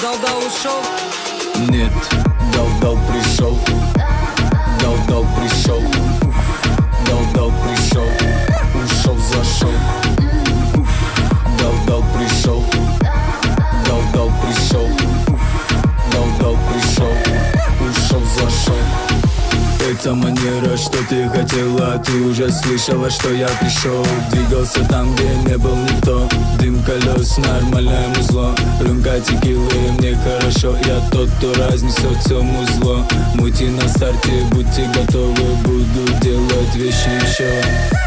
дал-дал ушел. Нет, дал-дал пришел. Дал-дал пришел. Дал-дал пришел. Ушел, зашел. Дал-дал пришел. Дал-дал пришел. Дал-дал пришел. Ушел, зашел. Это манера, что ты хотела. Ты уже слышала, что я пришел. Двигался там, где не был никто. Дым колес, нормальное музло. Рюмка текилы, мне хорошо. Я тот, кто разнесет все музло. Мути на старте, будьте готовы. Буду делать вещи еще.